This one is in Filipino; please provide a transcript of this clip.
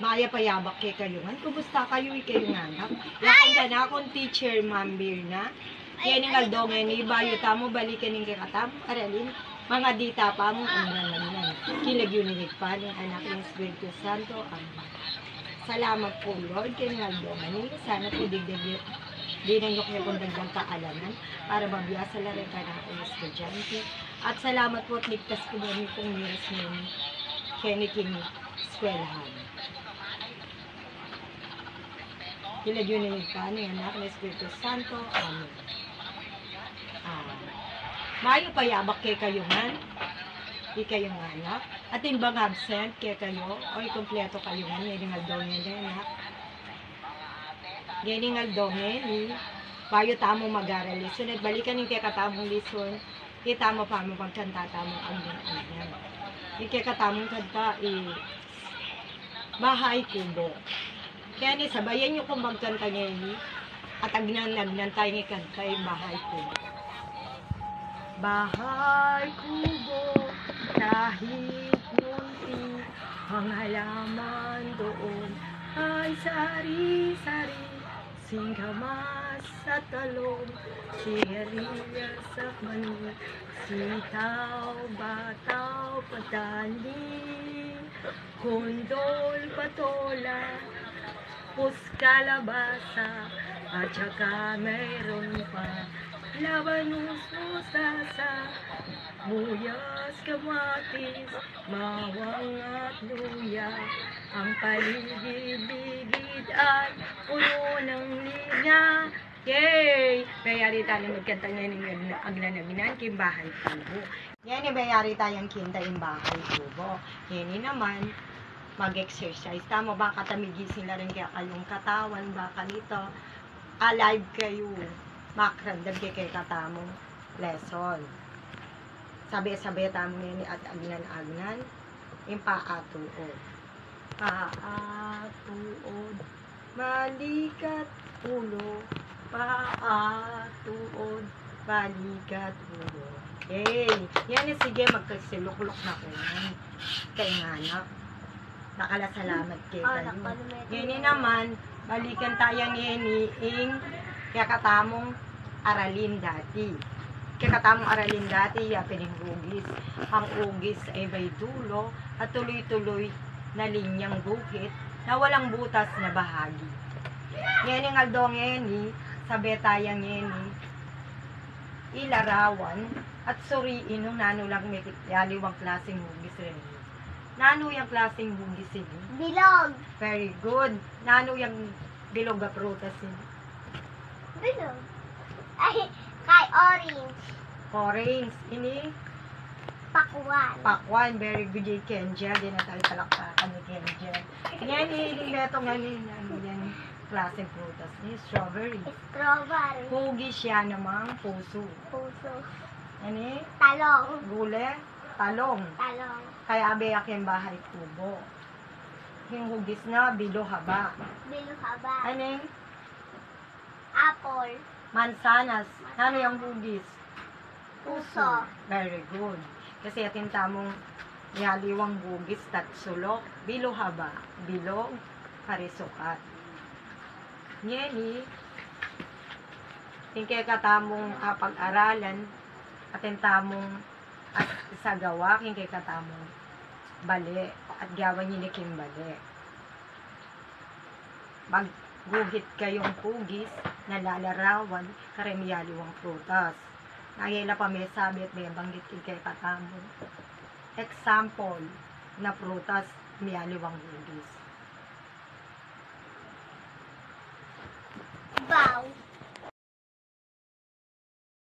Maya payabak kay kayungan. Kumusta kayo ikayungan? Yakanda na akong teacher, Ma'am Birna. Yan ang aldongan ni bayo tamo balikan ng kakatam. Aralin, mga dita pa mo ang nananinan. Kilag yun ni Paling anak ng Espiritu Santo. Salamat po Lord kay ng aldongan ni. Sana po digdig dinanyok niya kong dagdag kaalaman para mabiyasa la rin ka ng akong estudyante. At salamat po at ligtas ko namin kong miras ng keniking eskwelahan. Kilag yun ni Paling anak ng Espiritu Santo. Amen. Mayo payabak kay kayo man, di kayo nga anak, at imbang absent kay kayo, o kompleto kayo man, ngayon nga daw niya anak. Ngayon nga daw niya, bayo tamo mag-aral lison, at balikan yung kaya katamong lison, kita mo pa mo pagkanta tamong agyan. Yung kaya katamong kanta, Bahay Kubo. Kaya ni sabayan nyo kung magkanta ngayon, at agnan tayo ng kanta yung Bahay Kubo. Bahay kubo, kahit munti, ang halaman doon ay sari-sari, singkamas sa talong, sigarilyas at mani, sitaw, bataw, patani, kondol, patola, puskalabasa, at saka mayroon pa labanos, mustasa, muyas, kamatis, bawang at luya. Ang paligid-ligid ay puno ng linya. Yay! Bayari tayo magkanta ngayon ng aglanaginan kay Bahay Kubo. Yan yung bayari tayong kinta yung Bahay Kubo. Yan naman, mag-exercise. Tama ba katamigisin na rin kaya kayong katawan, baka nito, alive kayo. Makrandam kay katamong lesson. Sabi-sabi tamo ni at agnan-agnan yung paatuod. Paatuod, balikat ulo. Paatuod, balikat ulo. Yay! Yan sige, magkasiluklok na ko yan. Kay nganak. Nakalasalamat kay kayo. Yan naman, balikan tayang ing kaya katamong aralin dati. Kaya katamong aralin dati, pining hugis. Ang hugis ay may dulo at tuloy-tuloy na linyang bukit na walang butas na bahagi. Ngayon ang aldong ngeni, sabi tayang ngeni, ilarawan at suriin nung nano lang may yaliwang klaseng hugis rin. Nano yung klaseng hugis rin? Bilog. Very good. Nano yung bilog na prutas rin? Bilog. Ay, kay orange. Orange. Ini? Pakwan. Pakwan. Very good yung Kenjel. Di na tayo palakpakan ni Kenjel. Yan, hiling beto nga ni yan klaseng prutas ni strawberry. Strawberry. Hugis siya namang puso. Puso. Ini? Talong. Gule. Talong. Talong. Kaya abeyak yung Bahay Kubo. Yung hugis na bilo haba. Bilog haba. Ano? Apple. Mansanas. Ano yung hugis? Puso. Very good. Kasi atin tamong yaliwang hugis, tatsulok, bilo haba, bilog, karisukat. Ngeni, kaya katamong pag-aralan, atin tamong at sa gawa, kaya katamong bali, at gawa niliking bali. Magguhit kayong hugis, na lalarawan, karemiyaliwang prutas. Nagayla pa may sabi at may banggit kay katamong. Example na prutas, miyaliwang hugis.